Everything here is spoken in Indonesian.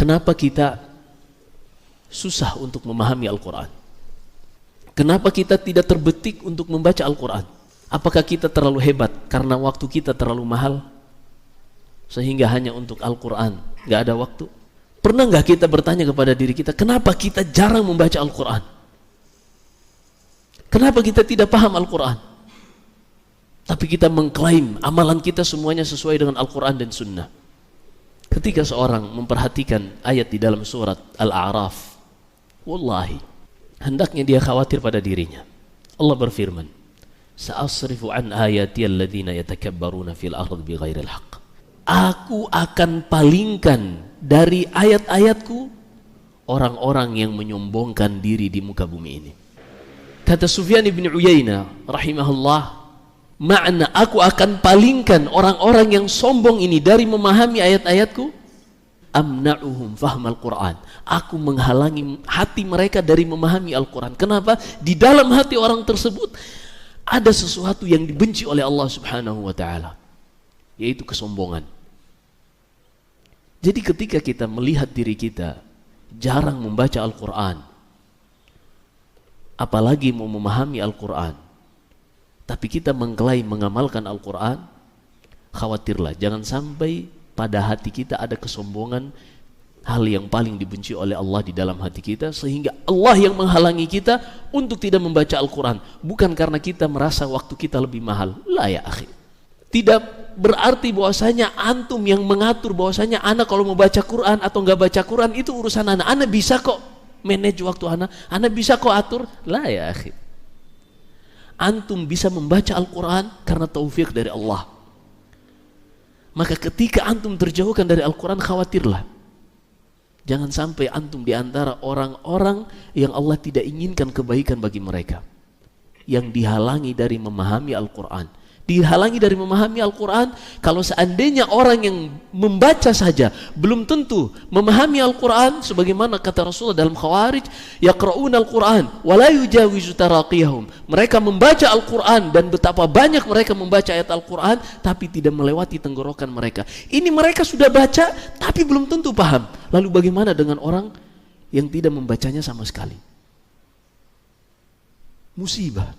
Kenapa kita susah untuk memahami Al-Quran? Kenapa kita tidak terbetik untuk membaca Al-Quran? Apakah kita terlalu hebat karena waktu kita terlalu mahal sehingga hanya untuk Al-Quran gak ada waktu? Pernah gak kita bertanya kepada diri kita, kenapa kita jarang membaca Al-Quran? Kenapa kita tidak paham Al-Quran? Tapi kita mengklaim amalan kita semuanya sesuai dengan Al-Quran dan Sunnah. Ketika seorang memperhatikan ayat di dalam surat Al-A'raf, wallahi, hendaknya dia khawatir pada dirinya. Allah berfirman, "Sa'asrifu an ayati alladhina yatakabbaruna fil ardi bighairil haqq." Aku akan palingkan dari ayat-ayatku orang-orang yang menyombongkan diri di muka bumi ini. Kata Sufyan bin Uyainah rahimahullah, makna aku akan palingkan orang-orang yang sombong ini dari memahami ayat-ayatku, amna'uhum fahmal Qur'an. Aku menghalangi hati mereka dari memahami Al-Quran. Kenapa? Di dalam hati orang tersebut ada sesuatu yang dibenci oleh Allah Subhanahu wa ta'ala, yaitu kesombongan. Jadi ketika kita melihat diri kita jarang membaca Al-Quran, apalagi mau memahami Al-Quran, tapi kita mengklaim mengamalkan Al-Quran, khawatirlah jangan sampai pada hati kita ada kesombongan, hal yang paling dibenci oleh Allah di dalam hati kita, sehingga Allah yang menghalangi kita untuk tidak membaca Al-Quran. Bukan karena kita merasa waktu kita lebih mahal, la ya akhi. Tidak berarti bahwasanya antum yang mengatur bahwasanya anak kalau mau baca Quran atau enggak baca Quran itu urusan anak. Anak bisa kok manage waktu anak bisa kok atur, la ya akhi. Antum bisa membaca Al-Quran karena taufik dari Allah. Maka ketika antum terjauhkan dari Al-Quran, khawatirlah jangan sampai antum di antara orang-orang yang Allah tidak inginkan kebaikan bagi mereka, yang dihalangi dari memahami Al-Quran. Dihalangi dari memahami Al-Quran. Kalau seandainya orang yang membaca saja belum tentu memahami Al-Quran, sebagaimana kata Rasulullah dalam Khawarij, yaqra'una Al-Quran wa la yujawizu taraqiyahum. Mereka membaca Al-Quran dan betapa banyak mereka membaca ayat Al-Quran tapi tidak melewati tenggorokan mereka. Ini mereka sudah baca tapi belum tentu paham. Lalu bagaimana dengan orang yang tidak membacanya sama sekali? Musibah.